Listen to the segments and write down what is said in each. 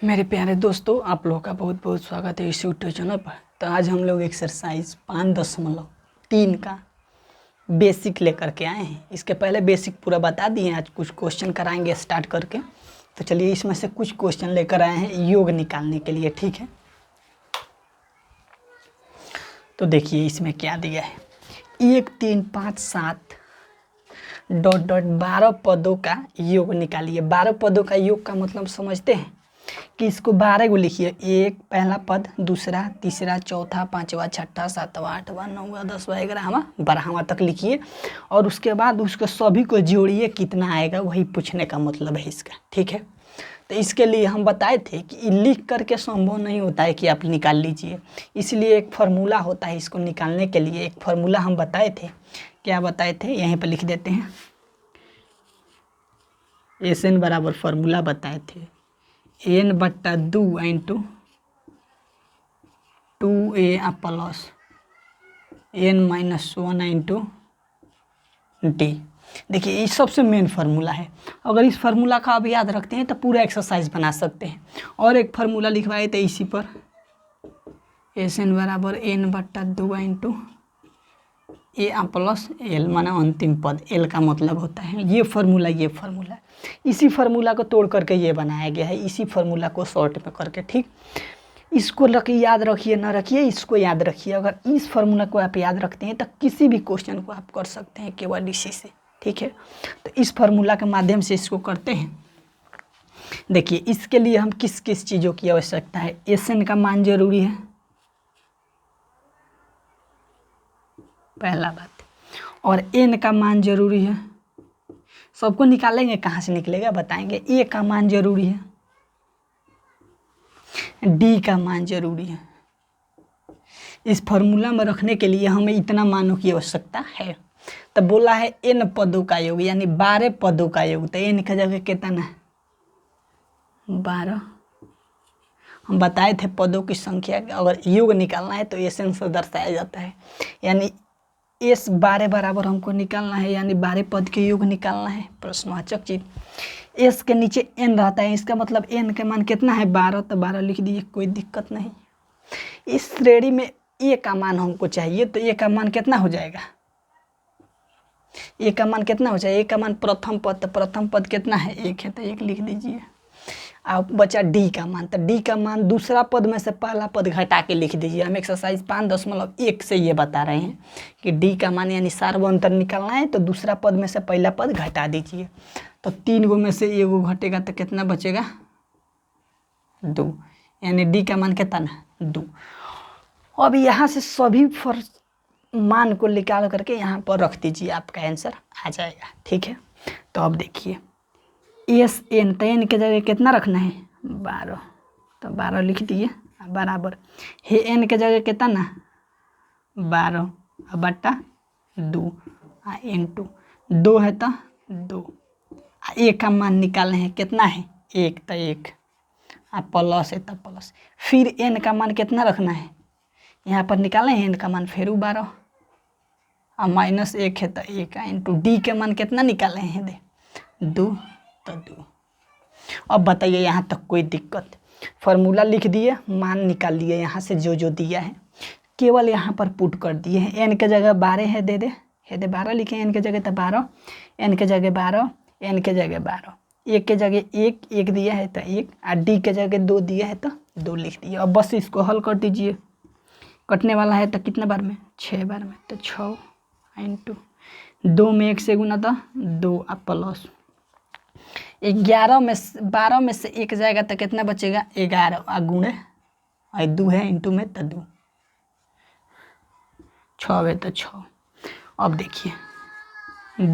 मेरे प्यारे दोस्तों, आप लोगों का बहुत बहुत स्वागत है इस यूट्यूब चैनल पर। तो आज हम लोग एक्सरसाइज 5.3 का बेसिक लेकर के आए हैं। इसके पहले बेसिक पूरा बता दिए हैं, आज कुछ क्वेश्चन कराएंगे स्टार्ट करके। तो चलिए इसमें से कुछ क्वेश्चन लेकर आए हैं योग निकालने के लिए, ठीक है। तो देखिए इसमें क्या दिया है, 1 3 5 7 डॉट डॉट 12 पदों का योग निकालिए। 12 पदों का योग का मतलब समझते हैं कि इसको 12 को लिखिए। एक पहला पद, दूसरा, तीसरा, चौथा, पांचवा, छठा, सातवां, आठवां, नौवां, 10वां, 11वां, 12वां तक लिखिए और उसके बाद उसको सभी को जोड़िए, कितना आएगा वही पूछने का मतलब है इसका, ठीक है। तो इसके लिए हम बताए थे कि लिख करके संभव नहीं होता है कि आप निकाल लीजिए, इसलिए एक फार्मूला होता है इसको निकालने के लिए। एक फार्मूला हम बताए थे, क्या बताए थे, यहीं पर लिख देते हैं। SN बराबर फार्मूला बताए थे, n/2 into 2a plus n-1 into D. देखिए ये सबसे मेन फार्मूला है। अगर इस फार्मूला का आप याद रखते हैं तो पूरा एक्सरसाइज बना सकते हैं। और एक फार्मूला लिखवाए थे इसी पर, SN बराबर n/2 इंटू ए प्लस एल, माना अंतिम पद, एल का मतलब होता है ये फार्मूला। इसी फार्मूला को तोड़ करके ये बनाया गया है, इसी फार्मूला को शॉर्ट में करके, ठीक। इसको याद रखिए, ना रखिए, इसको याद रखिए। अगर इस फार्मूला को आप याद रखते हैं तो किसी भी क्वेश्चन को आप कर सकते हैं केवल इसी से, ठीक है। तो इस फार्मूला के माध्यम से इसको करते हैं। देखिए इसके लिए हम किस किस चीज़ों की आवश्यकता है। SN का मान जरूरी है, पहला बात, और n का मान जरूरी है। सबको निकालेंगे, कहाँ से निकलेगा बताएंगे। a का मान जरूरी है, d का मान जरूरी है। इस फार्मूला में रखने के लिए हमें इतना मानों की आवश्यकता है। तब बोला है n पदों का योग, यानी 12 पदों का योग। तो n का जगह कितना है, 12। हम बताए थे पदों की संख्या, अगर योग निकालना है तो SN से दर्शाया जाता है, यानी S 12 बराबर हमको निकालना है, यानी 12 पद के योग निकालना है। प्रश्नवाचक चीज, S के नीचे n रहता है, इसका मतलब n का मान कितना है, 12। तो 12 लिख दीजिए, कोई दिक्कत नहीं। इस श्रेणी में a का मान हमको चाहिए, तो a का मान कितना हो जाएगा, a का मान कितना हो जाएगा, a का मान प्रथम पद, तो प्रथम पद कितना है, 1 है, तो 1 लिख दीजिए। अब बचा d का मान, तो d का मान दूसरा पद में से पहला पद घटा के लिख दीजिए। हम एक्सरसाइज 5.1 से ये बता रहे हैं कि d का मान यानी सार्वअंतर निकालना है, तो दूसरा पद में से पहला पद घटा दीजिए। तो 3 गो में से 1 गो घटेगा तो कितना बचेगा, 2, यानी d का मान कितना, 2। अब यहाँ से सभी मान को निकाल करके यहाँ पर रख दीजिए, आपका आंसर आ जाएगा, ठीक है। तो अब देखिए SN, तो n के जगह कितना रखना है, 12। तो 12 लिख दिए, बराबर हे n के जगह कितना, 12 बटा 2 इंटू 2 है तो 2। a का मान निकालना है, कितना है, 1, तो 1 प्लस है तो प्लस। फिर n का मान कितना रखना है, यहाँ पर निकालना है n का मान, फिर 12 -1 है तो 1 इंटू d के मान कितना निकाले हैं, 2, तो 2। अब बताइए यहाँ तक कोई दिक्कत, फार्मूला लिख दिए, मान निकाल लिए यहाँ से जो दिया है, केवल यहाँ पर पुट कर दिए हैं। n के जगह 12 है, दे 12 लिखे, n के जगह तो 12, n के जगह 12, n के जगह 12, 1 के जगह 1 दिया है तो 1, और d के जगह 2 दिया है तो 2 लिख दिए। अब बस इसको हल कर दीजिए, कटने वाला है तो कितने बार में, 6 बार में, तो 6 इंटू 2 में 1 से गुना तो 2 प्लस 11 में 12 में से 1 जाएगा तो कितना बचेगा, 11 गुणे 2 है इंटू में तो 2, 6 है तो 6। अब देखिए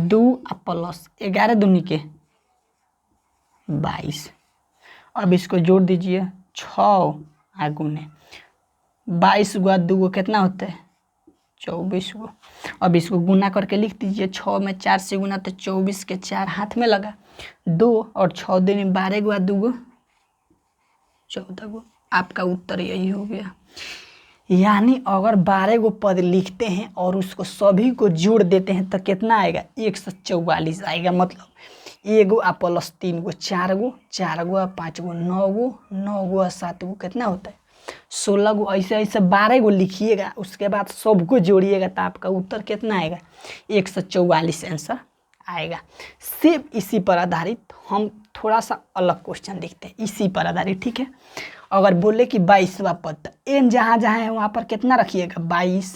2 प्लस 11 दूनी के 22। अब इसको जोड़ दीजिए, 6 गुणे 22 गुआ 2 कितना होता है, 24 गो। अब इसको गुना करके लिख दीजिए, 6 में 4 से गुना तो 24 के 4 हाथ में लगा, 2 और 6 दूनी 12 गुआ 2 14 गो। आपका उत्तर यही हो गया। यानी अगर 12 गो पद लिखते हैं और उसको सभी को जोड़ देते हैं तो कितना आएगा, 144 आएगा। मतलब एगो आ प्लस 3 गो 4 गो, 4 गो आ 5 गो 9 गो, 9 गो आ 7 गो कितना होता है 16 गो। ऐसे ऐसे 12 गो लिखिएगा, उसके बाद सबको जोड़िएगा तो आपका उत्तर कितना आएगा 144 आंसर आएगा। सेम इसी पर आधारित हम थोड़ा सा अलग क्वेश्चन देखते हैं इसी पर आधारित, ठीक है। अगर बोले कि 22वां पद, तो एन जहाँ जहाँ है वहाँ पर कितना रखिएगा 22,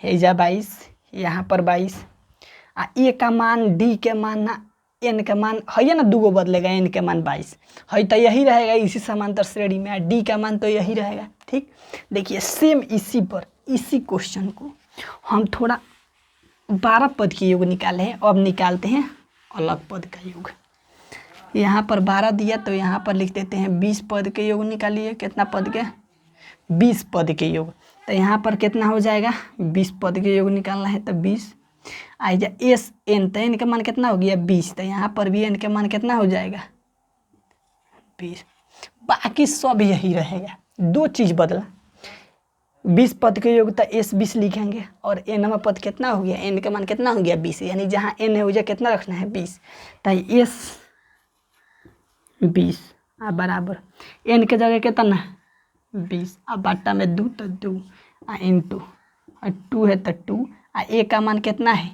हेजा 22, यहाँ पर 22 आ ए का मान डी के मान ना एन के मान है ना, दूगो बदलेगा, एन के मान 22 है तो यही रहेगा इसी समांतर श्रेणी में, डी का मान तो यही रहेगा, ठीक। देखिए सेम इसी पर इसी क्वेश्चन को हम थोड़ा 12 पद के योग निकाले हैं, अब निकालते हैं अलग पद का योग। यहाँ पर 12 दिया तो यहाँ पर लिख देते हैं 20 पद के योग निकालिए, कितना पद के 20 पद के योग। तो यहाँ पर कितना हो जाएगा 20 पद के योग निकालना है तो 20 आइए एस एन, तो एन का मान कितना हो गया 20, तो यहाँ पर भी एन का मान कितना हो जाएगा 20। बाकी सब यही रहेगा, दो चीज़ बदला, 20 पद के योग तो एस 20 लिखेंगे और एनवा पद कितना हो गया, एन का मान कितना हो गया 20, यानी जहाँ एन है उसे कितना रखना है 20, तो एस 20 आ बराबर एन के जगह कितना 20 आ बाटा में 2 तो 2 आ इंटू 2 है तो 2 आ ए का मान कितना है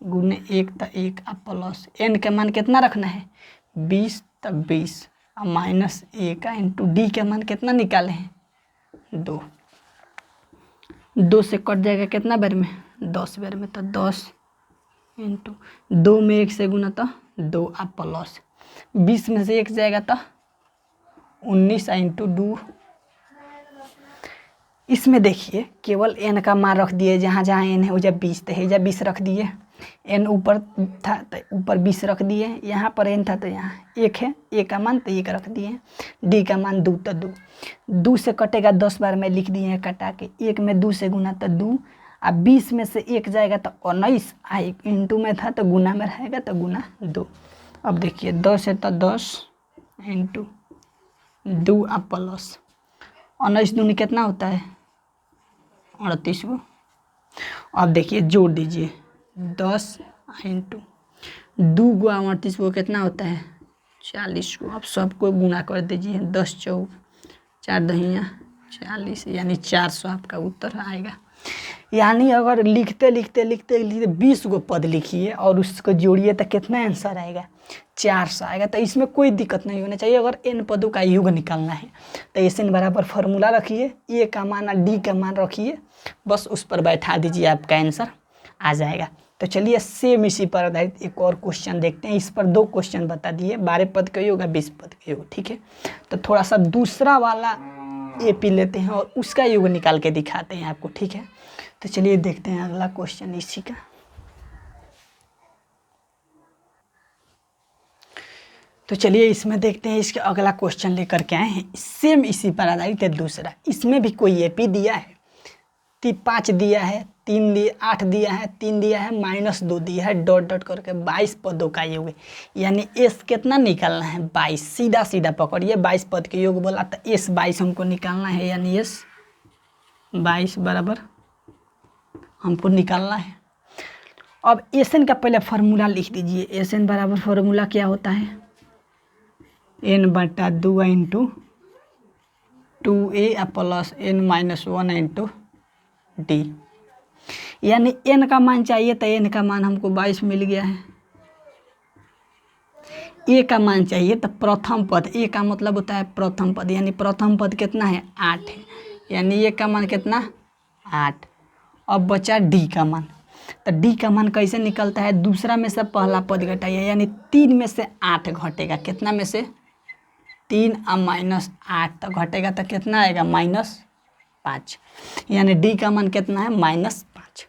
गुने 1 तो 1 आ प्लस एन के मान कितना रखना है 20 तो 20 आ माइनस 1 इंटू डी के मान कितना निकाले हैं 2, 2 से कट जाएगा कितना बार में 10 बार में, तो 10 इंटू 2 में 1 से गुना तो 2 आ प्लस 20 में से 1 जाएगा तो 19 इंटू 2। इसमें देखिए केवल एन का मान रख दिए, जहाँ जहाँ एन है उधर 20, तो हेजा 20 रख दिए, एन ऊपर था तो ऊपर 20 रख दिए, यहाँ पर एन था तो यहाँ 1 है, ए का मान तो 1 रख दिए, डी का मान 2 तो 2, 2 से कटेगा 10 बार में लिख दिए कटा के, 1 में 2 से गुना तो 2 आ 20 में से 1 जाएगा तो 19 आ इंटू में था तो गुना में रहेगा तो गुना 2। अब देखिए 10 है तो 10 इंटू 2 आ प्लस 19 दूनी कितना होता है 38 को। अब देखिए जोड़ दीजिए 10 इंटू 2 गो 38 को कितना होता है 40 को। अब सबको गुना कर दीजिए 10 चौक 4 दहिया 40, यानी 400 आपका उत्तर आएगा। यानी अगर लिखते लिखते लिखते लिखते 20 गो पद लिखिए और उसको जोड़िए तो कितना आंसर आएगा 400 आएगा। तो इसमें कोई दिक्कत नहीं होना चाहिए। अगर एन पदों का योग निकालना है तो एस एन बराबर फार्मूला रखिए, ए का मान और डी का मान रखिए, बस उस पर बैठा दीजिए, आपका आंसर आ जाएगा। तो चलिए सेम इसी पर आधारित एक और क्वेश्चन देखते हैं। इस पर 2 क्वेश्चन बता दिए, 12 पद का योग और 20 पद का योग, ठीक है। तो थोड़ा सा दूसरा वाला एपी लेते हैं और उसका योग निकाल के दिखाते हैं आपको, ठीक है। तो चलिए देखते हैं अगला क्वेश्चन इसी का। तो चलिए इसमें देखते हैं, इसके अगला क्वेश्चन लेकर के आए हैं, सेम इसी पर आधारित है दूसरा। इसमें भी कोई एपी दिया है, 5 दिया है, 3 दिया, 8 दिया है, 3 दिया है, -2 दिया है, डॉट डॉट करके 22 पदों का योग है। यानी एस कितना निकालना है 22, सीधा सीधा पकड़िए, 22 पद के योग बोला तो एस 22 हमको निकालना है, यानी एस 22 बराबर हमको निकालना है। अब एस एन का पहले फार्मूला लिख दीजिए। एस एन बराबर फार्मूला क्या होता है n बटा 2 into 2a plus n-1 into D. यानी n का मान चाहिए तो n का मान हमको 22 मिल गया है। a का मान चाहिए तो प्रथम पद, a का मतलब होता है प्रथम पद, यानी प्रथम पद कितना है 8 है, यानी a का मान कितना 8। अब बचा d का मान, तो d का मान कैसे निकलता है, दूसरा में से पहला पद घटाइए, यानी 3 में से 8 घटेगा, कितना में से 3 और -8 तो घटेगा तो कितना आएगा -5, यानी d का मान कितना है -5।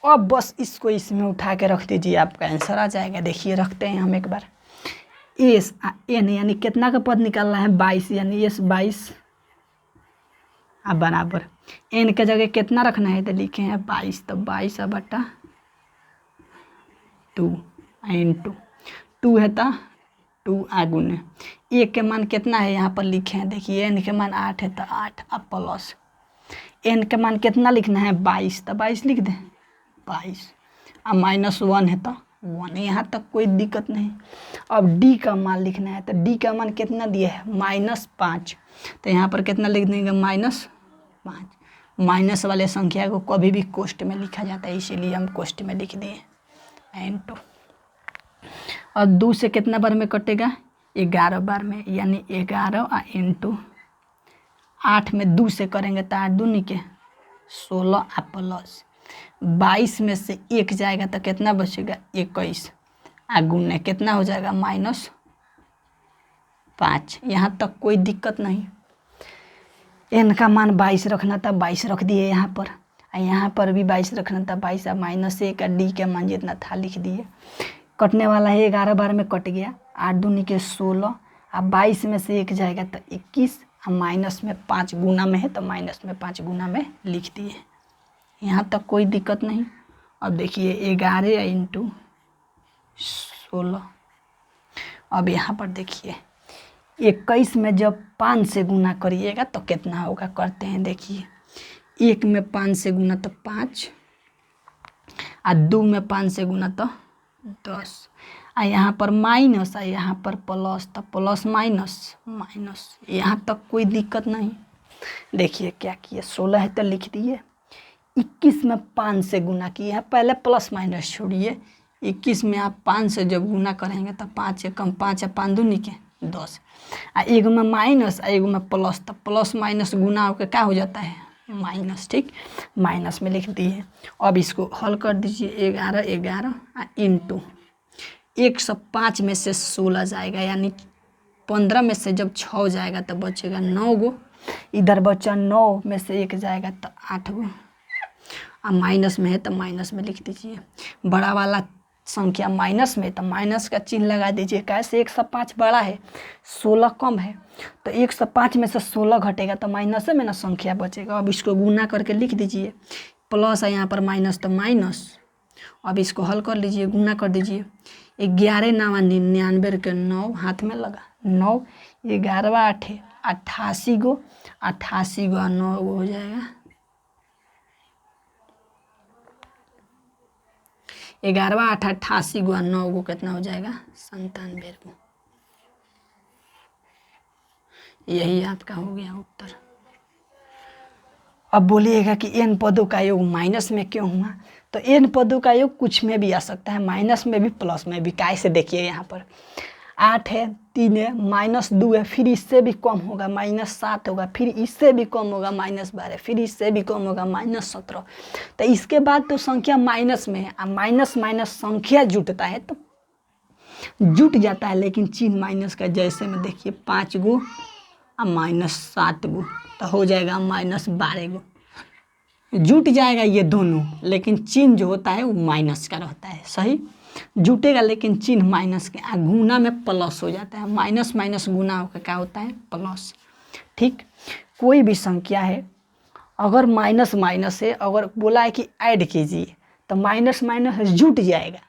अब बस इसको इसमें उठा के रख दीजिए, आपका आंसर आ जाएगा। देखिए रखते हैं हम एक बार, एस एन यानी कितना का पद निकालना है 22, यानी एस 22 बराबर एन के जगह कितना रखना है तो लिखे हैं 22, तो 22 बटा 2 इंटू 2 है तो 2 गुने ए के मान कितना है यहाँ पर लिखे हैं, देखिए एन के मान 8 है तो 8 अब प्लस एन के मान कितना लिखना है 22, तो 22 लिख दें 22 अब -1 है तो 1, यहाँ तक कोई दिक्कत नहीं। अब डी का मान लिखना है, तो डी का मान कितना दिया है -5, तो यहाँ पर कितना लिख देंगे -5। माइनस वाले संख्या को कभी भी कोष्ठ में लिखा जाता है, इसीलिए हम कोष्ठ में लिख दिए n2। और 2 से कितना बार में कटेगा 11 बार में, यानी 11 और n2। 8 में 2 से करेंगे तो 8 दूनी के 16 और प्लस 22 में से 1 जाएगा तो कितना बचेगा 21, आ गुने कितना हो जाएगा -5। यहाँ तक कोई दिक्कत नहीं। n का मान 22 रखना था, 22 रख दिए यहाँ पर, और यहाँ पर भी 22 रखना था, 22 और -1 का डी का मान जितना था लिख दिए। कटने वाला है 11 बार में कट गया, 8 दूनी के 16, अब 22 में से 1 जाएगा तो 21, और माइनस में 5 गुना में है तो माइनस में 5 गुना में लिख दिए। यहाँ तक कोई दिक्कत नहीं। अब देखिए 11 इंटू 16, अब यहाँ पर देखिए 21 में जब 5 से गुना करिएगा तो कितना होगा, करते हैं। देखिए 1 में 5 से गुना तो 5, और 2 में 5 से गुना तो 10, और यहाँ पर माइनस, और यहाँ पर प्लस, तो प्लस माइनस माइनस। यहाँ तक कोई दिक्कत नहीं। देखिए क्या किए, 16 है तो लिख दिए, 21 में 5 से गुना किए हैं, पहले प्लस माइनस छोड़िए। 21 में आप 5 से जब गुना करेंगे तो 5 से कम 5 है, 5 दूनी के 10, आ एगो में माइनस आ एगो में प्लस, तो प्लस माइनस गुना होकर क्या हो जाता है माइनस। ठीक, माइनस में लिख दिए। अब इसको हल कर दीजिए, 11 11 इंटू 105 में से 16 जाएगा, यानी 15 में से जब 6 जाएगा तो बचेगा 9 गो, इधर बचा 9 में से 1 जाएगा तो 8 गो, और माइनस में है तो माइनस में लिख दीजिए। बड़ा वाला संख्या माइनस में तो माइनस का चिन्ह लगा दीजिए। कैसे 105 बड़ा है 16 कम है, तो 105 में से 16 घटेगा तो माइनस में ना संख्या बचेगा। अब इसको गुना करके लिख दीजिए, प्लस है यहाँ पर माइनस तो माइनस। अब इसको हल कर लीजिए, गुना कर दीजिए। 11 9 99 के 9 हाथ में लगा, 9 11 8 88 गो, 88 गो 9 गो हो जाएगा 11 8 88 गो 9 गो कितना हो जाएगा 97 गो। यही आपका हो गया उत्तर। अब बोलिएगा कि n पदों का योग माइनस में क्यों हुआ, तो n पदों का योग कुछ में भी आ सकता है, माइनस में भी प्लस में भी। कैसे देखिए यहाँ पर 8 है, 3 है, -2 है, फिर इससे भी कम होगा -7 होगा, फिर इससे भी कम होगा -12, फिर इससे भी कम होगा -17। तो इसके बाद तो संख्या माइनस में है, और माइनस माइनस संख्या जुटता है तो जुट जाता है, लेकिन चिन्ह माइनस का। जैसे में देखिए 5 गो और -7 गो तो हो जाएगा -12 गो, जुट जाएगा ये दोनों, लेकिन चिन्ह जो होता है वो माइनस का रहता है। सही जुटेगा लेकिन चिन्ह माइनस के, गुना में प्लस हो जाता है। माइनस माइनस गुना होकर क्या होता है प्लस। ठीक, कोई भी संख्या है अगर माइनस माइनस है, अगर बोला है कि ऐड कीजिए तो माइनस माइनस जुट जाएगा,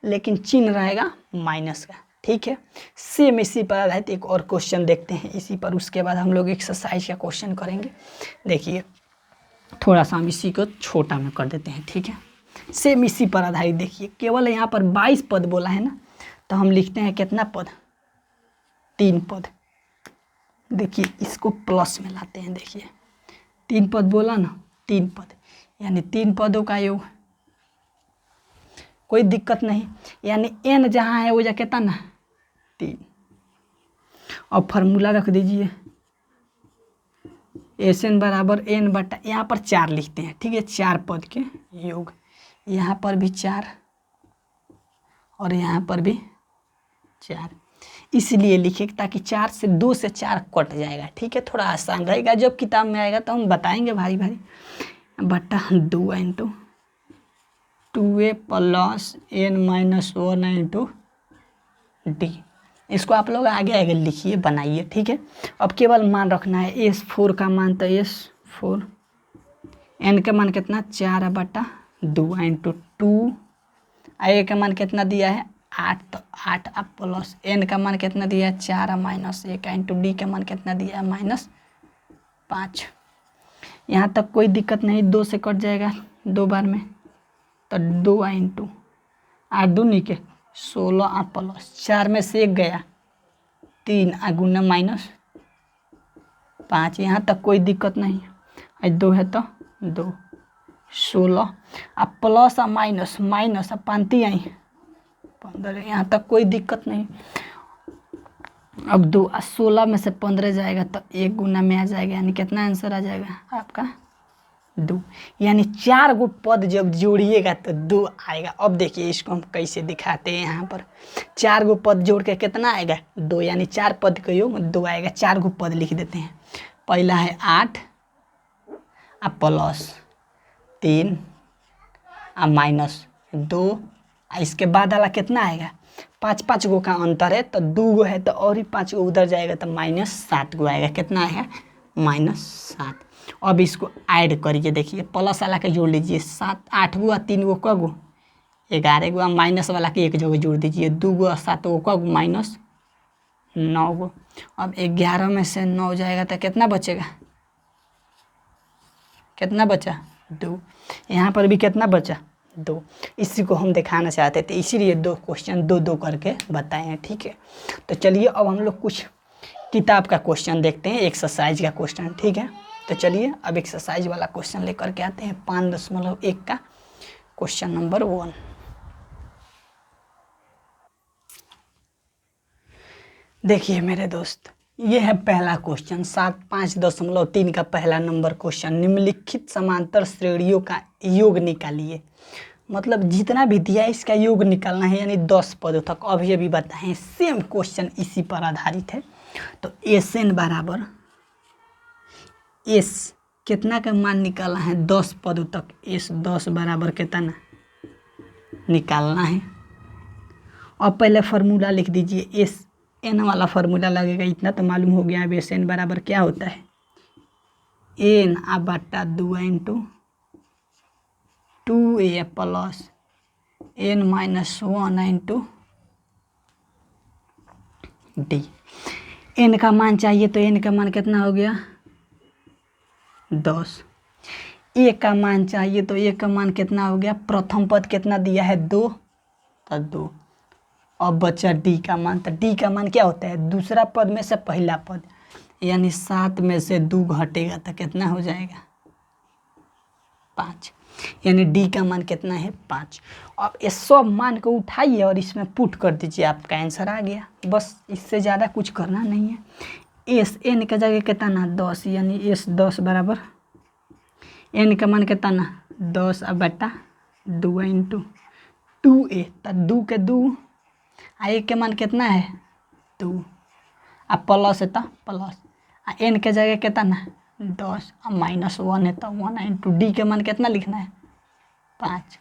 लेकिन चिन्ह रहेगा माइनस का। ठीक है, सेम इसी पर आधारित एक और क्वेश्चन देखते हैं इसी पर, उसके बाद हम लोग एक्सरसाइज का क्वेश्चन करेंगे। देखिए थोड़ा सा हम इसी को छोटा में कर देते हैं। ठीक है, सेम इसी पर आधारित। देखिए केवल यहाँ पर 22 पद बोला है ना, तो हम लिखते हैं कितना पद 3 पद। देखिए इसको प्लस में लाते हैं। देखिए 3 पद बोला ना, 3 पद यानी 3 पदों का योग, कोई दिक्कत नहीं। यानी n जहाँ है वो जा कितना ना 3। और फार्मूला रख दीजिए SN बराबर n बटा, यहाँ पर 4 लिखते हैं। ठीक है, 4 पद के योग, यहाँ पर भी 4 और यहाँ पर भी 4, इसलिए लिखे ताकि 4 से 2 से 4 कट जाएगा। ठीक है, थोड़ा आसान रहेगा, जब किताब में आएगा तो हम बताएंगे भारी भारी। बटा 2 into 2a plus n-1 into D. इसको आप लोग आगे आगे लिखिए, बनाइए। ठीक है, अब केवल मान रखना है। S4 का मान तो S4, n का मान कितना 4 बटा 2 इंटू 2, a का मान कितना दिया है 8, तो 8 अब प्लस n का मान कितना दिया है 4 माइनस 1 इंटू डी का मान कितना दिया है -5। यहाँ तक कोई दिक्कत नहीं, 2 से कट जाएगा 2 बार में, तो 2 इंटू 8 दूनी के 16 आ प्लस 4 में से 1 गया 3 आ गुना माइनस 5। यहाँ तक कोई दिक्कत नहीं है। 2 है तो 2 16 आ प्लस आ माइनस माइनस आ 5 आई 15। यहाँ तक कोई दिक्कत नहीं। अब 2 आ 16 में से 15 जाएगा तो 1 गुना में आ जाएगा, यानी कितना आंसर आ जाएगा आपका 2। यानी 4 गो पद जब जोड़िएगा तो 2 आएगा। अब देखिए इसको हम कैसे दिखाते हैं। यहाँ पर 4 गो पद जोड़ के कितना आएगा 2, यानी 4 पद का योग 2 आएगा। 4 गो पद लिख देते हैं। पहला है 8 आ प्लस 3 आ माइनस 2 आ इसके बाद वाला कितना आएगा 5 गो का अंतर है तो 2 गो है तो और ही 5 गो उधर जाएगा तो -7 गो आएगा। कितना आएगा -7। अब इसको ऐड करिए, देखिए प्लस वाला के जोड़ लीजिए 7 8 गो 3 गो क गो 11 गो, माइनस वाला के एक जगह जोड़ दीजिए 2 गो 7 गो क गो -9 गो। अब 11 में से 9 जाएगा तो कितना बचेगा, कितना बचा 2। यहाँ पर भी कितना बचा 2। इसी को हम दिखाना चाहते थे, इसीलिए 2 क्वेश्चन 2 करके बताए हैं। ठीक है, तो चलिए अब हम लोग कुछ किताब का क्वेश्चन देखते हैं, एक्सरसाइज का क्वेश्चन। ठीक है, तो चलिए अब एक्सरसाइज वाला क्वेश्चन लेकर के आते हैं। 5.1 का क्वेश्चन नंबर 1। देखिए मेरे दोस्त, ये है पहला क्वेश्चन 5.3 का पहला नंबर क्वेश्चन। निम्नलिखित समांतर श्रेणियों का योग निकालिए। मतलब जितना भी दिया है इसका योग निकालना है, यानी 10 पदों तक। अभी बताएं, सेम क्वेश्चन इसी पर आधारित है। तो SN बराबर S कितना का मान निकालना है 10 पदों तक। S 10 बराबर कितना निकालना है। अब पहले फार्मूला लिख दीजिए। SN वाला फार्मूला लगेगा, इतना तो मालूम हो गया। अब SN बराबर क्या होता है N आ बटा 2 into 2A plus N minus 1 into D। N का मान चाहिए तो N का मान कितना हो गया 10। A का मान चाहिए तो A का मान कितना हो गया, प्रथम पद कितना दिया है 2 तो 2। अब बचा D का मान, तो D का मान क्या होता है दूसरा पद में से पहला पद, यानी 7 में से 2 घटेगा तो कितना हो जाएगा 5, यानी D का मान कितना है 5। अब ये सब मान को उठाइए और इसमें पुट कर दीजिए, आपका आंसर आ गया। बस इससे ज़्यादा कुछ करना नहीं है। N का जगह कितना 10, यानी S 10 बराबर N का मान कितना 10 बटा 2 इंटू 2A, तो 2 के 2 आ A के मान कितना है 2 आ प्लस है तो प्लस आ N के जगह कितना 10 आ माइनस 1 है तो 1 इंटू D के मान कितना लिखना है 5।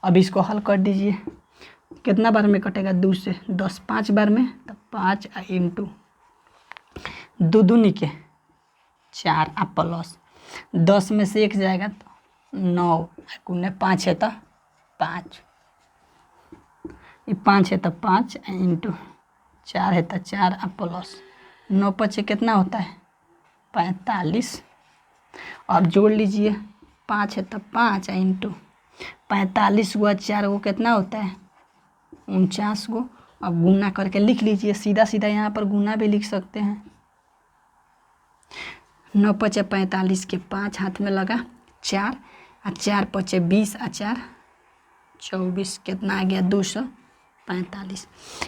अब इसको हल कर दीजिए, कितना बार में कटेगा 2 से 10 5 बार में, तो 5 इंटू 2 दूनी के 4 आ प्लस 10 में से 1 जाएगा तो 9 गुने 5 है तो 5, ये 5 है तो 5 इंटू 4 है तो 4 आ प्लस 9 5 कितना होता है 45। अब जोड़ लीजिए 5 है तो 5 इंटू 45 हुआ 4 गो कितना होता है 49 गो। अब गुना करके लिख लीजिए, सीधा सीधा यहाँ पर गुना भी लिख सकते हैं। 9 5 45 के 5 हाथ में लगा 4 आ 4 5 20 आ 4 24, कितना आ गया 245।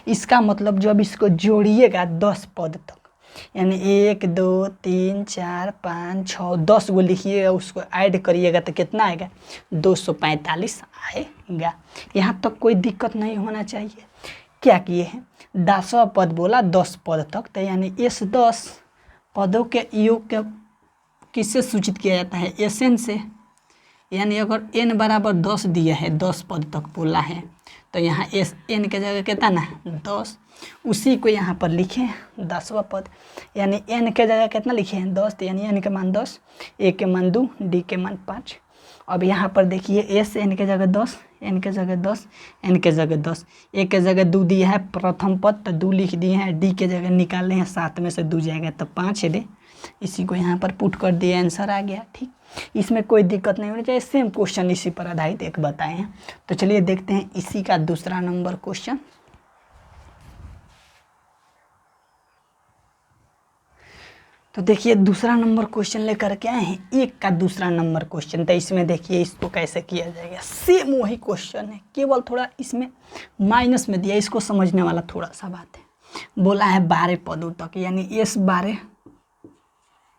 इसका मतलब जब इसको जोड़िएगा 10 पद तक, यानी 1 2 3 4 5 6 10 गो लिखिएगा, उसको ऐड करिएगा तो कितना आएगा 245 आएगा। यहाँ तक कोई दिक्कत नहीं होना चाहिए। क्या किए हैं 10वां पद बोला 10 पद तक, तो यानी इस 10 पदों के योग के किससे सूचित किया जाता है SN से। यानी अगर n बराबर 10 दिया है 10 पद तक बोला है तो यहाँ SN के जगह कितना ना 10, उसी को यहाँ पर लिखे 10वां पद, यानी n के जगह कितना लिखे हैं 10, तो यानी n के मान 10, A के मान 2, D के मान 5। अब यहाँ पर देखिए SN के जगह 10, एन के जगह 10, एन के जगह 10, ए के जगह 2 दिया है प्रथम पद तो 2 लिख दिए हैं, डी के जगह निकाले हैं 7 में से 2 जाएगा तो 5 है, इसी को यहाँ पर पुट कर दिया, आंसर आ गया। ठीक, इसमें कोई दिक्कत नहीं होनी चाहिए, सेम क्वेश्चन इसी पर आधारित एक बताए हैं। तो चलिए देखते हैं इसी का दूसरा नंबर क्वेश्चन। तो देखिए दूसरा नंबर क्वेश्चन लेकर के आए हैं, एक का दूसरा नंबर क्वेश्चन। तो इसमें देखिए इसको कैसे किया जाएगा, सेम वही क्वेश्चन है, केवल थोड़ा इसमें माइनस में दिया, इसको समझने वाला थोड़ा सा बात है। बोला है 12 पदों तक, यानी इस 12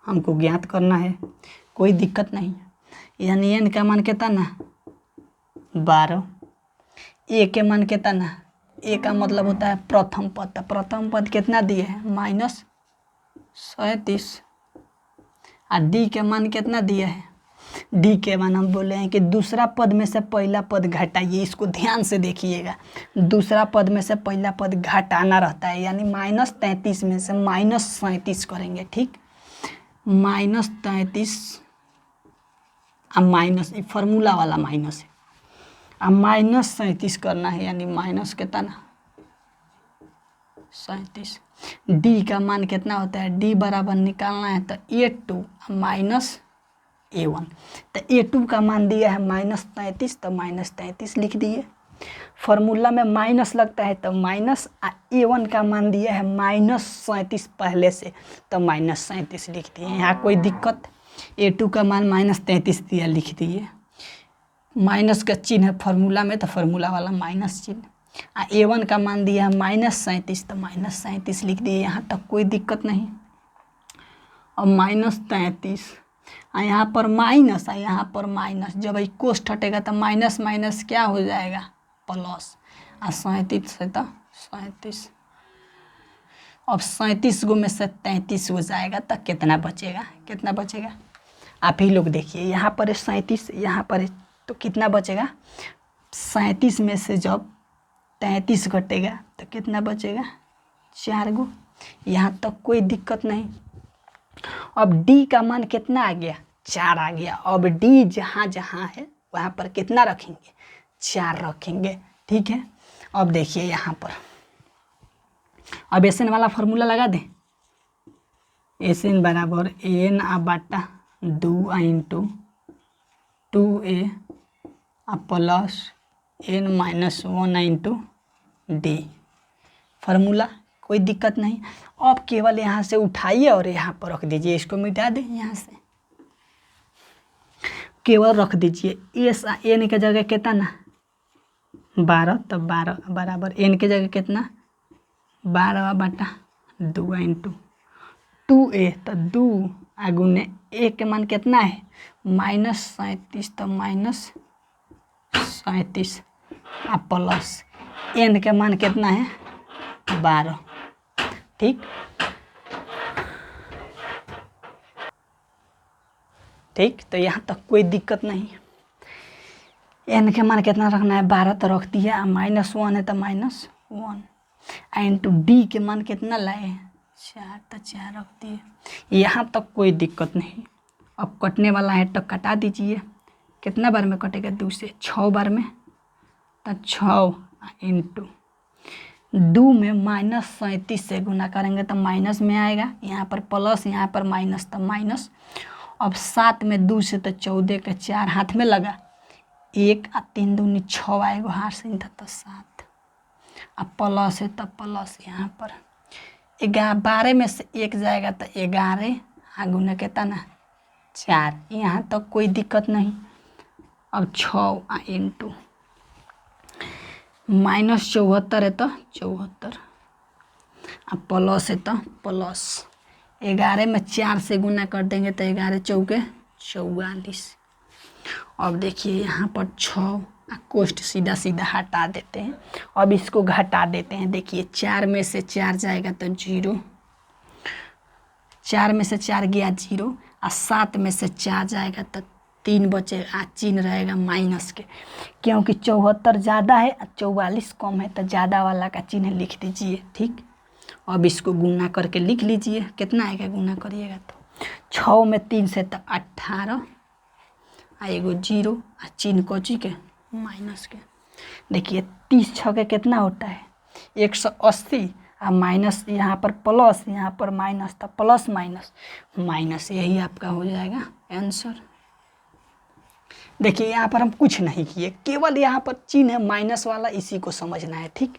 हमको ज्ञात करना है, कोई दिक्कत नहीं है। यानी एन का मान कितना ना 12, ए के मान कितना ना, ए का मतलब होता है प्रथम पद, तो प्रथम पद कितना दिए है -37, और डी के मान कितना दिया है, डी के मान हम बोले हैं कि दूसरा पद में से पहला पद घटाइए, इसको ध्यान से देखिएगा, दूसरा पद में से पहला पद घटाना रहता है, यानी -33 में से -37 करेंगे। ठीक, -33 अब माइनस, ये फार्मूला वाला माइनस है, अब -37 करना है, यानी माइनस कितना 37। डी का मान कितना होता है, डी बराबर निकालना है तो A2 -A1, तो A2 का मान दिया है -33, तो -33 लिख दिए। फार्मूला में माइनस लगता है तो माइनस, A1 का मान दिया है -37 पहले से, तो -37 लिख दिए। यहाँ कोई दिक्कत, A2 का मान -33 दिया, लिख दिए। माइनस का चिन्ह है फार्मूला में, तो फार्मूला वाला माइनस चिन्ह। A1 का मान दिया है -37, तो -37 लिख दिए, यहाँ तक कोई दिक्कत नहीं। और -33 यहाँ पर माइनस, यहाँ पर माइनस, जब ये कोष्ठ हटेगा तो माइनस माइनस क्या हो जाएगा, प्लस, और 37 से तो 37, अब 37 गो में से 33 हो जाएगा तो कितना बचेगा, कितना बचेगा आप ही लोग देखिए, यहाँ पर है 37, यहाँ पर है, तो कितना बचेगा, 37 में से जब 33 घटेगा तो कितना बचेगा, 4 गो। यहाँ तक कोई दिक्कत नहीं। अब डी का मान कितना आ गया, 4 आ गया। अब डी जहाँ जहाँ है वहाँ पर कितना रखेंगे, 4 रखेंगे। ठीक है, अब देखिए यहाँ पर, अब एन वाला फार्मूला लगा दें, एन बराबर एन बटा 2 into 2a plus n-1 into D, formula कोई दिक्कत नहीं। अब केवल यहाँ से उठाइए और यहाँ पर रख दीजिए, इसको मिटा दें, यहाँ से केवल रख दीजिए। एस एन के जगह कितना ना 12, तो 12 बराबर एन के जगह कितना 12 बटा 2 इंटू 2a, तो 2 गुने ए के मान कितना है -37, तो -37 प्लस एन के मान कितना है 12। ठीक, ठीक, तो यहाँ तक कोई दिक्कत नहीं। एन के मान कितना रखना है 12, तो रख दिया, -1 है तो -1, इंटू डी के मान कितना लाए 4, तो 4 रख दिए। यहाँ तक कोई दिक्कत नहीं। अब कटने वाला है तो कटा दीजिए, कितना बार में कटेगा 2 से 6 बार में, तो 6 इंटू 2 में -37 से गुना करेंगे तो माइनस में आएगा, यहाँ पर प्लस, यहाँ पर माइनस, तो माइनस। अब 7 में 2 से तो 14 के 4 हाथ में लगा, 1 और 3 दूनी 6 आएगा, हाथ से था तो 7, अब प्लस है तो प्लस, यहाँ पर 12 में से 1 जाएगा तो 11 गुना कितना ना 4, यहाँ तक कोई दिक्कत नहीं। अब 6 इंटू -74 है तो 74, अब प्लस है तो प्लस, 11 में 4 से गुना कर देंगे तो 11 चौके 44। अब देखिए यहाँ पर 6 कोष्ठ सीधा सीधा हटा देते हैं। अब इसको घटा देते हैं, देखिए 4 में से 4 जाएगा तो 0, 4 में से 4 गया 0, और 7 में से 4 जाएगा तो 3 बचेगा, चिन्ह रहेगा माइनस के, क्योंकि 74 ज़्यादा है और 44 कम है, तो ज़्यादा वाला का चिन्ह लिख दीजिए। ठीक, अब इसको गुना करके लिख लीजिए, कितना आएगा गुना करिएगा तो 6 में 3 से तो 18, एगो 0, चिन्ह कोची के माइनस के। देखिए 30 छके कितना होता है 180 और माइनस यहाँ पर प्लस यहाँ पर माइनस था, प्लस माइनस माइनस, यही आपका हो जाएगा आंसर। देखिए यहाँ पर हम कुछ नहीं किए, केवल यहाँ पर चिन्ह है माइनस वाला, इसी को समझना है। ठीक,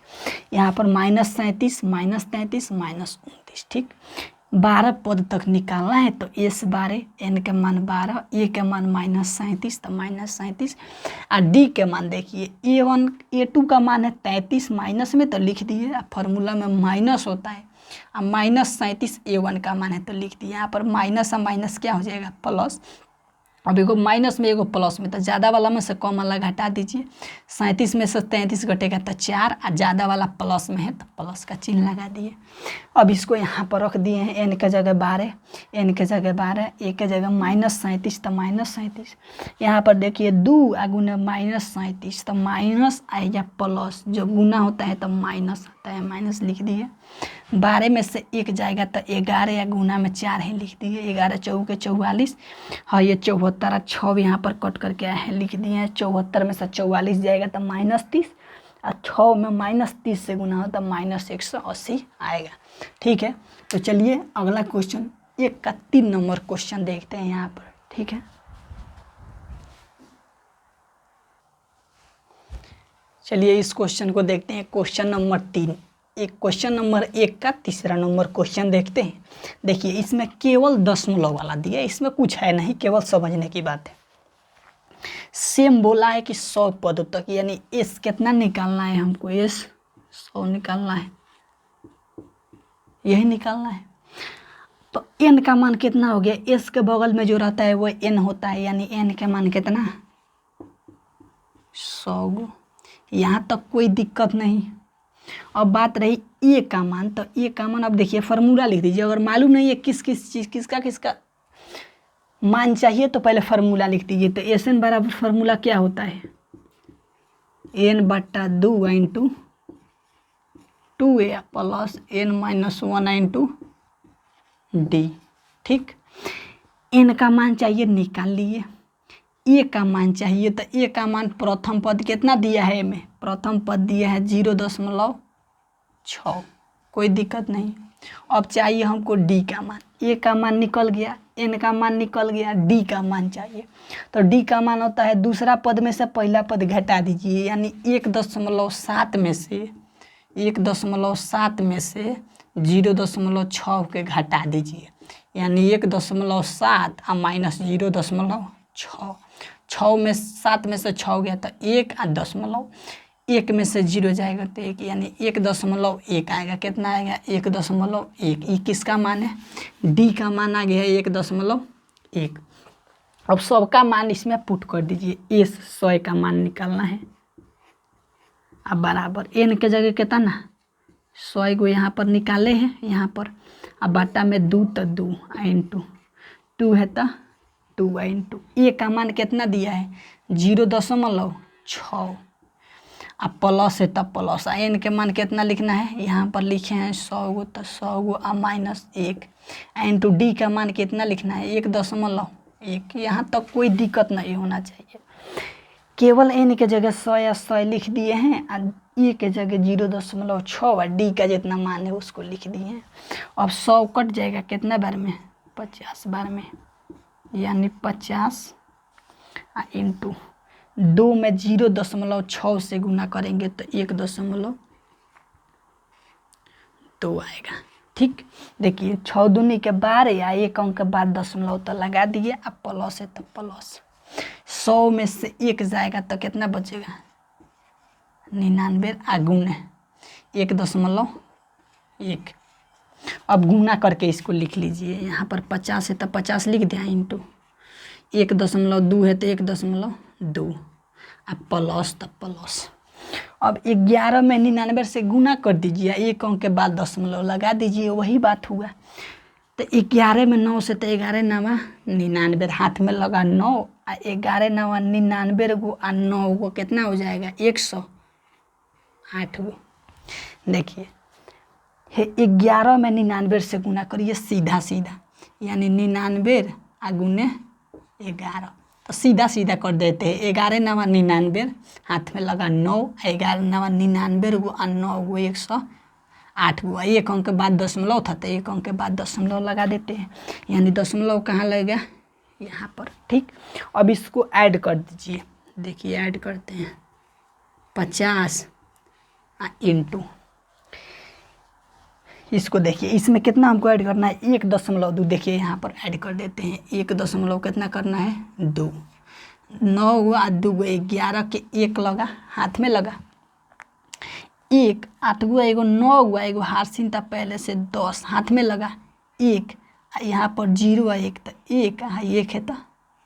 यहाँ पर -37 -33 -29। ठीक, 12 पद तक निकालना है तो S 12, N के मान 12, A के मान -37 तो -37 और D के मान देखिए A1 A2 का मान है 33 माइनस में तो लिख दिए, फार्मूला में माइनस होता है, और -37 A1 का मान है तो लिख दिए। यहाँ पर माइनस और माइनस क्या हो जाएगा प्लस। अब एगो माइनस में एगो प्लस में, तो ज़्यादा वाला में से कम वाला घटा दीजिए। 37 में से 33 घटेगा तो 4, और ज़्यादा वाला प्लस में है तो प्लस का चिन्ह लगा दिए। अब इसको यहाँ पर रख दिए हैं, n के जगह 12, n के जगह 12, a के जगह -37 तो -37। यहाँ पर देखिए 2 आ गुना -37 तो माइनस आएगा प्लस, जब गुना होता है तो माइनस आता है, माइनस लिख दिए। 12 में से 1 जाएगा तो 11, या गुना में 4 है लिख दिए। 11 चौके 44, हाँ ये 74 और 6 यहाँ पर कट करके आए हैं लिख दिए हैं। 74 में से 44 जाएगा तो -30, और 6 में -30 से गुना हो तो -180 आएगा। ठीक है, तो चलिए अगला क्वेश्चन 1 का 3 नंबर क्वेश्चन देखते हैं यहाँ पर। ठीक है, चलिए इस क्वेश्चन को देखते हैं। क्वेश्चन नंबर 3, एक क्वेश्चन नंबर 1 का तीसरा नंबर क्वेश्चन देखते हैं। देखिए इसमें केवल दशमलव वाला दिया है, इसमें कुछ है नहीं, केवल समझने की बात है। सेम बोला है कि 100 पदों तक, यानी एस कितना निकालना है हमको, एस 100 निकालना है, यही निकालना है। तो एन का मान कितना हो गया, एस के बगल में जो रहता है वो एन होता है, यानी एन का मान कितना 100। यहाँ तक कोई दिक्कत नहीं। अब बात रही ए का मान, तो ए का मान अब देखिए फार्मूला लिख दीजिए। अगर मालूम नहीं है किस किस चीज़ किसका मान चाहिए तो पहले फार्मूला लिख दीजिए। तो एस एन बराबर फार्मूला क्या होता है, n/2 into 2a plus n-1 into D. ठीक, एन का मान चाहिए निकाल लिए, ए का मान चाहिए तो ए का मान प्रथम पद कितना दिया है, में प्रथम पद दिया है 0.6, कोई दिक्कत नहीं। अब चाहिए हमको डी का मान, ए का मान निकल गया, एन का मान निकल गया, डी का मान चाहिए। तो डी का मान होता है दूसरा पद में से पहला पद घटा दीजिए, यानी 1.7 में से 1.7 में से 0.6 के घटा दीजिए, यानी 1.7 और -0.6, 6 में 7 में से 6 गया तो 1 और दशमलव 1 में से 0 जाएगा तो 1, यानी 1.1 आएगा। कितना आएगा 1.1। ये किसका मान है, डी का मान आ गया है 1.1। अब सबका मान इसमें पुट कर दीजिए, एस 100 का मान निकालना है। अब बराबर एन के जगह कितना 100 को यहाँ पर निकाले हैं, यहाँ पर अब बाटा में 2 तो 2 इंटू 2 है तो 2 इंटू ए का मान कितना दिया है 0.6, अब प्लस है तब प्लस। एन के मान कितना लिखना है, यहाँ पर लिखे हैं 100 गो तो 100 गो और -1 इंटू डी का मान कितना लिखना है 1.1। यहाँ तक कोई दिक्कत नहीं होना चाहिए, केवल एन के जगह 100 या 100 लिख दिए हैं और ए के जगह 0.6 और डी का जितना मान है उसको लिख दिए हैं। अब 100 कट जाएगा कितना बार में 50 बार में, यानी 50 इंटू 2 में 0.6 से गुना करेंगे तो 1.2 आएगा। ठीक, देखिए 6 दूनी के 12 या 1 अंक के बाद दशमलव तो लगा दिए, अब प्लस है तो प्लस। 100 में से 1 जाएगा तो कितना बचेगा 99 आगुन है 1.1। अब गुना करके इसको लिख लीजिए, यहाँ पर 50 है तो 50 लिख दिया इंटू 1.2 है तो 1.2 अब प्लस तो प्लस। अब 11 में 99 से गुना कर दीजिए, 1 अंक के बाद दशमलव लगा दीजिए, वही बात हुआ। तो 11 में 9 से तो 11 9 99 हाथ में लगा 9 और 11 9 99 गो और 9 गो कितना हो जाएगा 108 गो। देखिए 11 में 99 से गुना करिए सीधा सीधा, यानी 99 गुने 11 सीधा सीधा कर देते हैं। 11 नवा 99, हाथ में लगा 9, 11 नवा 99 गो और 9 गो 108 गो। एक अंक के बाद दशमलव था तो एक अंक के बाद दशमलव लगा देते हैं, यानी दशमलव कहाँ लगेगा, यहाँ पर। ठीक, अब इसको ऐड कर दीजिए। देखिए ऐड करते हैं 50 इंटू, इसको देखिए इसमें कितना हमको ऐड करना है, 1.2। देखिए यहाँ पर ऐड कर देते हैं 1 कितना करना है, 2। 9 हुआ 2 11 के 1 लगा, हाथ में लगा 1, 8 हुआ एगो 9 हुआ एगो हारसिन था पहले से 10, हाथ में लगा 1, यहाँ पर 0 है 1 तो 1 1 है तो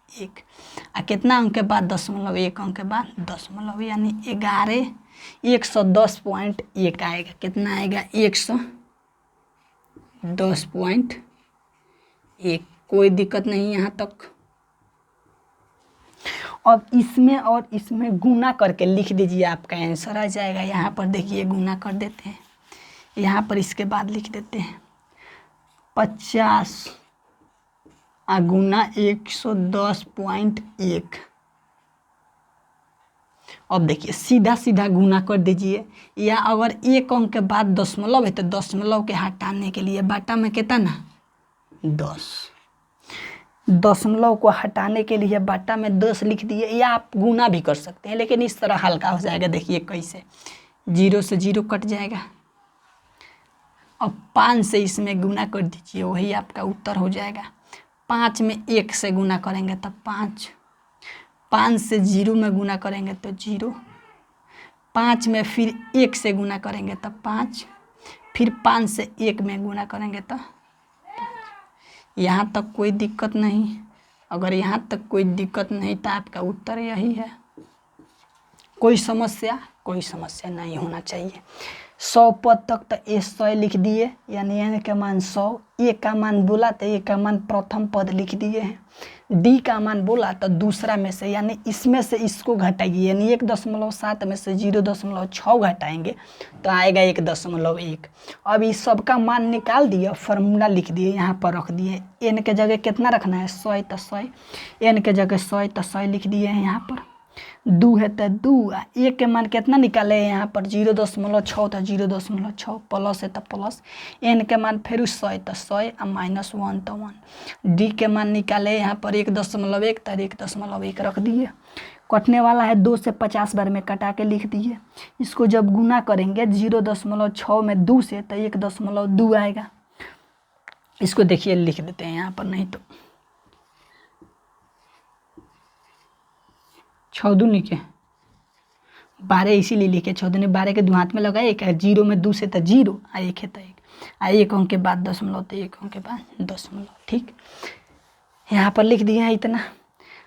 1 कितना अंक के बाद दशमलव, 1 अंक के बाद दशमलव, यानी 11 110.1 आएगा। कितना आएगा, 110.1। कोई दिक्कत नहीं यहाँ तक। अब इसमें और इसमें गुना करके लिख दीजिए, आपका आंसर आ जाएगा। यहाँ पर देखिए गुना कर देते हैं, यहाँ पर इसके बाद लिख देते हैं 50 गुना 110.1। अब देखिए सीधा सीधा गुना कर दीजिए, या अगर एक अंक के बाद दशमलव है तो दशमलव के हटाने के लिए बाटा में कितना 10, दशमलव को हटाने के लिए बाटा में 10 लिख दिए, या आप गुना भी कर सकते हैं, लेकिन इस तरह हल्का हो जाएगा। देखिए कैसे, 0 से 0 कट जाएगा। अब 5 से इसमें गुना कर दीजिए, वही आपका उत्तर हो जाएगा। 5 में 1 से गुना करेंगे तब 5, 5 से 0 में गुना करेंगे तो 0, 5 में फिर 1 से गुना करेंगे तब 5, फिर 5 से 1 में गुना करेंगे तो 5। यहाँ तक कोई दिक्कत नहीं। अगर यहाँ तक कोई दिक्कत नहीं तो आपका उत्तर यही है। कोई समस्या नहीं होना चाहिए। 100 पद तक तो ए 100 लिख दिए, यानी n का मान 100, ए का मान बोला तो ए का मान प्रथम पद लिख दिए हैं, डी का मान बोला तो दूसरा में से, यानी इसमें से इसको घटाइए, यानी 1.7 में से 0.6 घटाएंगे तो आएगा 1.1। अब इस सब का मान निकाल दिए, फार्मूला लिख दिए, यहाँ पर रख दिए। n के जगह कितना रखना है, 100 तो 100, n के जगह 100 तो 100 लिख दिए हैं। यहाँ पर 2 है तो 2, एक के मान कितना निकाले हैं, यहाँ पर 0.6 तो 0.6, प्लस है तो प्लस, n के मान फिर 100 तो 100 और -1 तो 1, d के मान निकाले यहाँ पर 1.1 तो 1.1 रख दिए। कटने वाला है 2 से 50 बार में कटा के लिख दिए। इसको जब गुना करेंगे 0.6 में 2 से तो 1.2 आएगा। इसको देखिए लिख देते हैं यहाँ पर, नहीं तो 6 दूनी के 12, इसीलिए लिखे 6 दूनी 12 के 2 हाथ में लगा 1 है, 0 में 2 से तो 0 और 1 है तो 1, और 1 अंक के बाद दशमलव तो 1 अंक के बाद दशमलव। ठीक, यहाँ पर लिख दिया है इतना।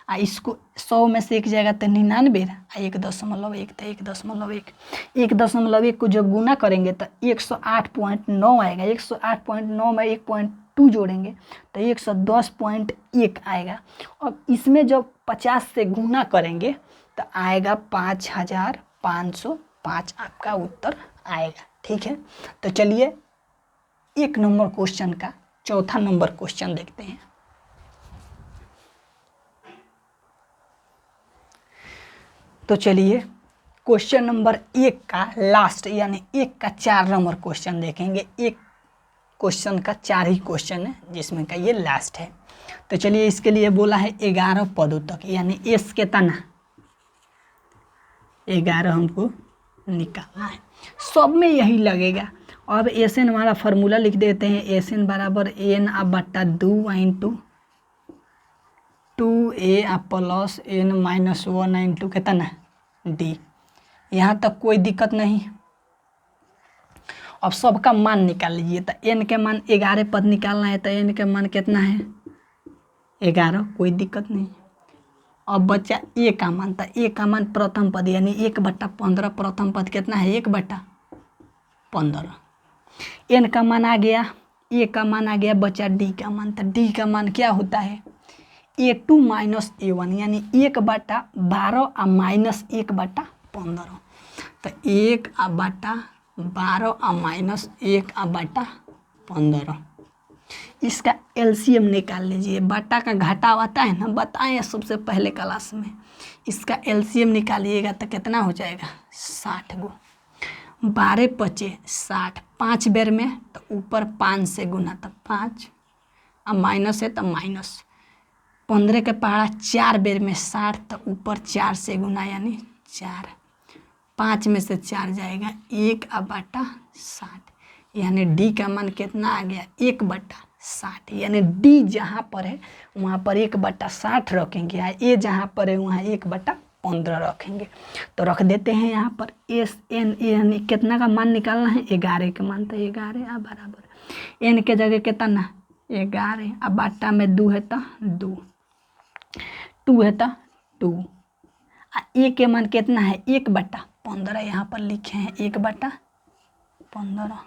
इसको 100 में से 1 जाएगा तो 99, 1.1 तो 1.1, 1.1 को जब गुना करेंगे तो 108.9 आएगा। 108.9 में 1.2 जोड़ेंगे तो 110.1 आएगा। अब इसमें जब 50 से गुना करेंगे तो आएगा 5505 आपका उत्तर आएगा। ठीक है, तो चलिए 1 नंबर क्वेश्चन का चौथा नंबर क्वेश्चन देखते हैं। तो चलिए क्वेश्चन नंबर 1 का लास्ट, यानी 1 का 4 नंबर क्वेश्चन देखेंगे। एक क्वेश्चन का 4 ही क्वेश्चन है जिसमें का ये लास्ट है। तो चलिए इसके लिए बोला है 11 पदों तक, यानी एस के तना 11 हमको निकालना है। सब में यही लगेगा। अब एस एन वाला फार्मूला लिख देते हैं, एस एन बराबर एन अब बट्टा 2 into 2a plus n minus 1 into कितना d। यहाँ तक कोई दिक्कत नहीं। अब सबका मान निकाल लीजिए। तो n के मान 11 पद निकालना है तो n के मान कितना है 11, कोई दिक्कत नहीं। अब बच्चा a का मान, तो a का मान प्रथम पद यानी 1/15, प्रथम पद कितना है 1/15। n का मान आ गया, a का मान आ गया, बच्चा d का मान, तो d का मान क्या होता है a2 माइनस a1, यानी 1/12 और माइनस 1/15। तो 1/12 और माइनस 1/15, इसका एलसीएम निकाल लीजिए। बटा का घाटा आता है ना, बताएं सबसे पहले क्लास में। इसका एलसीएम निकालिएगा तो कितना हो जाएगा 60 गो। 12 पचे 60, 5 बेर में तो ऊपर 5 से गुना तो 5, अब माइनस है तो माइनस। 15 के पहाड़ा 4 बेर में 60 तो ऊपर 4 से गुना यानी 4। 5 में से 4 जाएगा 1 अब बटा 60, यानी डी का मान कितना आ गया 1/60। यानी डी जहाँ पर है वहाँ पर 1/60 रखेंगे, ए जहाँ पर है वहाँ 1/15 रखेंगे। तो रख देते हैं यहाँ पर एस एन यानी कितना का मान निकालना है 11 का मान, तो 11 अब बराबर एन के जगह कितना 11 अब बाटा में 2 है तो 2, 2 है तो 2। ए के मान कितना है 1/15, यहाँ पर लिखे हैं 1/15।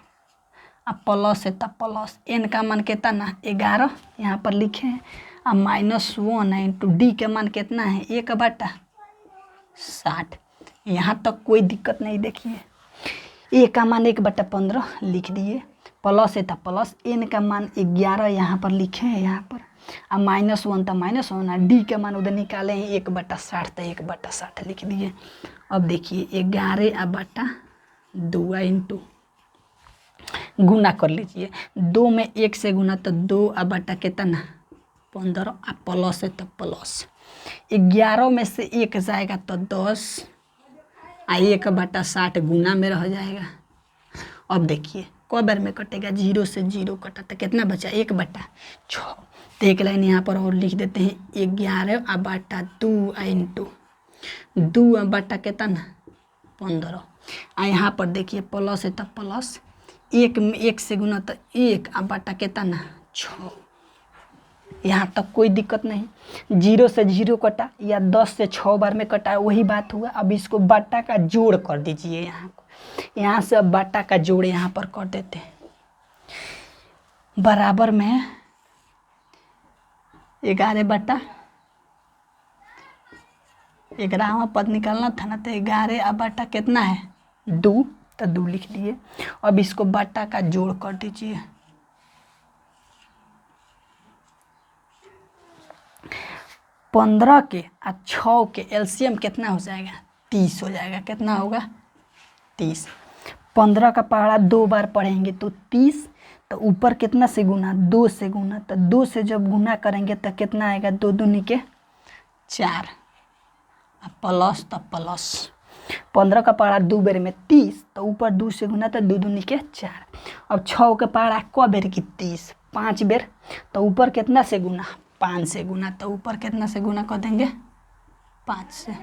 अब प्लस है तो प्लस, एन का मान कितना 11 यहाँ पर लिखे हैं। अब -1 इंटू डी के मान कितना है 1/60। यहाँ तक कोई दिक्कत नहीं। देखिए ए का मान 1/15 लिख दिए, प्लस है तो प्लस, एन का मान 11 यहाँ पर लिखे हैं यहाँ पर। अब -1 तो -1, डी के मान उधर निकाले हैं 1/60 तो 1/60 लिख दिए। अब देखिए 11/2 इंटू गुना कर लीजिए, 2 में 1 से गुना तो 2 अब बटा कितना 15, अब प्लस है तो प्लस। 11 में से 1 जाएगा तो 10, 1/60 गुना में रह जाएगा। अब देखिए क बार में कटेगा, 0 से 0 कटा तो कितना बचा 1/6। तो एक लाइन यहाँ पर और लिख देते हैं 11/2 इंटू 2 अब बटा कितना 15। यहाँ पर देखिए प्लस है तो प्लस, 1 में 1 से गुना तो 1 अब बटा कितना 6। यहाँ तक कोई दिक्कत नहीं। 0 से 0 कटा या 10 से 6 बार में कटा, वही बात हुआ। अब इसको बटा का जोड़ कर दीजिए, यहाँ से अब बटा का जोड़ यहाँ पर कर देते हैं। बराबर में 11/11वां पद निकालना था ना, तो 11 अब बटा कितना है 2, तो 2 लिख दिए। अब इसको बटा का जोड़ कर दीजिए। 15 के और 6 के एलसीएम कितना हो जाएगा 30 हो जाएगा। कितना होगा 30। 15 का पहाड़ा 2 बार पढ़ेंगे तो 30, तो ऊपर कितना से गुना 2 से गुना, तो 2 से जब गुना करेंगे तो कितना आएगा 2 दूनी के 4, प्लस तो प्लस। 15 का पहाड़ा 2 बेर में 30, तो ऊपर 2 से गुना तो 2 दूनी के 4। अब 6 के पहाड़ा क बेर की 30, 5 बेर, तो ऊपर कितना से गुना 5 से गुना, तो ऊपर कितना से गुना कर देंगे 5 से,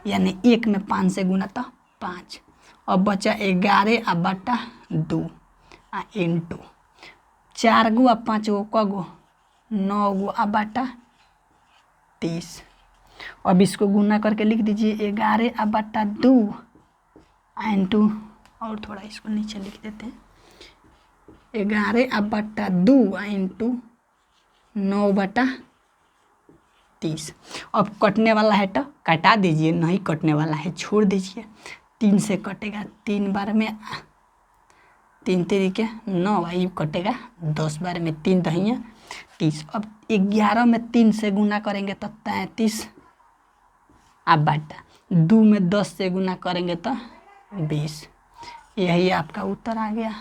यानी 1 में 5 से गुना तो 5। अब बचा 11/2 इंटू 4 गो और 5 गो क गो 9 गो अब बटा 30। अब इसको गुना करके लिख दीजिए 11/2 इंटू, और थोड़ा इसको नीचे लिख देते हैं 11/2 इंटू 9/30। अब कटने वाला है तो कटा दीजिए, नहीं कटने वाला है छोड़ दीजिए। 3 से कटेगा 3 बार में, 3 तरीके 9, ये कटेगा 10 बार में, 3 दहिया 30। अब 11 में 3 से गुना करेंगे तो 33 अब बटा 2 में 10 से गुना करेंगे तो 20। यही आपका उत्तर आ गया।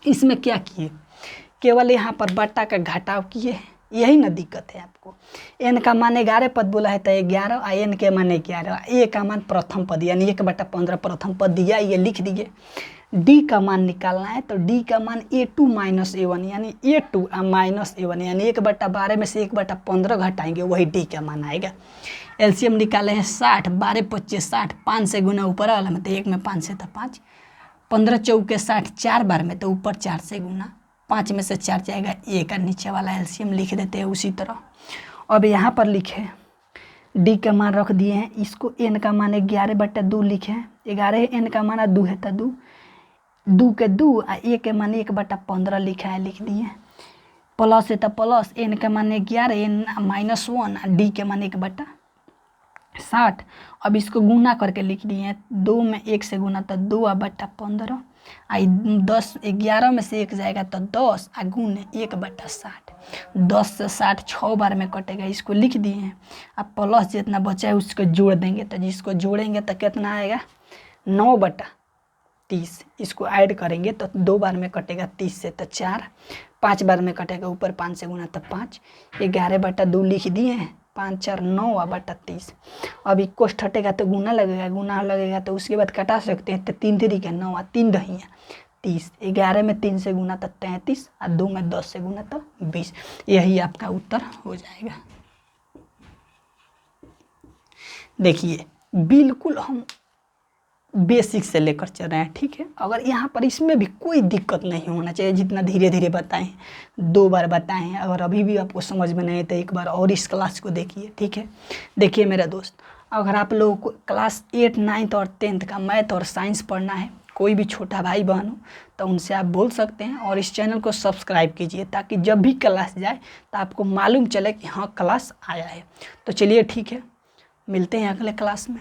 इसमें क्या किए, केवल यहाँ पर बटा का घटाव किए, यही ना दिक्कत है आपको। एन का मान 11 पद बोला है तो 11, और एन के मान 11, ए का मान प्रथम पद यानी 1/15 प्रथम पद दिया, ये लिख दीजिए। डी का मान निकालना है तो डी का मान a2 - a1 यानी a2 माइनस a1 यानी 1/12 में से 1/15 घटाएंगे, वही डी का मान आएगा। एलसीएम निकाले हैं 60, 12 × 25 60, 5 से गुना ऊपर वाला में तो 1 में 5 से तो 5, 15 × 4 = 60, 4 बार में तो ऊपर 4 से गुना, 5 में से 4 जाएगा 1, नीचे वाला एलसीएम लिख देते हैं उसी तरह। अब यहाँ पर लिखे डी का मान रख दिए हैं, इसको एन का मान 11/2 लिखे हैं। 11 एन का मान 2 है तो 2 के 2 और ए के मान 1/15 लिखा है, लिख दिए। प्लस है तो प्लस, एन के मान 11 एन -1 डी के मान 1/60। अब इसको गुना करके लिख दिए, 2 में 1 से गुना तो 2/15 आई 10 11 में से 1 जाएगा तो 10 आ गुने 1/60। 10 से 60 6 बार में कटेगा, इसको लिख दिए हैं। अब प्लस जितना बचा है उसको जोड़ देंगे, तो जिसको जोड़ेंगे तो कितना आएगा 9/30। इसको ऐड करेंगे तो 2 बार में कटेगा 30 से तो 4, 5 बार में कटेगा ऊपर 5 से गुना तो 5। 11/2 लिख दिए हैं, 5 4 9/30। अब कोष्ठ हटेगा तो गुना लगेगा तो उसके बाद कटा सकते हैं। तो 3 3 के 9 3 दहिया 30। 11 में 3 से गुना तो 33 और 2 में 10 से गुना तो 20। यही आपका उत्तर हो जाएगा। देखिए बिल्कुल हम बेसिक से लेकर चल रहे हैं, ठीक है। अगर यहाँ पर इसमें भी कोई दिक्कत नहीं होना चाहिए, जितना धीरे धीरे बताएं, 2 बार बताएं हैं। अगर अभी भी आपको समझ में नहीं है तो एक बार और इस क्लास को देखिए, ठीक है। देखिए मेरा दोस्त, अगर आप लोगों को क्लास 8 9 और 10 का मैथ और साइंस पढ़ना है, कोई भी छोटा भाई बहन हो तो उनसे आप बोल सकते हैं। और इस चैनल को सब्सक्राइब कीजिए ताकि जब भी क्लास जाए तो आपको मालूम चले कि हाँ क्लास आया है। तो चलिए ठीक है, मिलते हैं अगले क्लास में।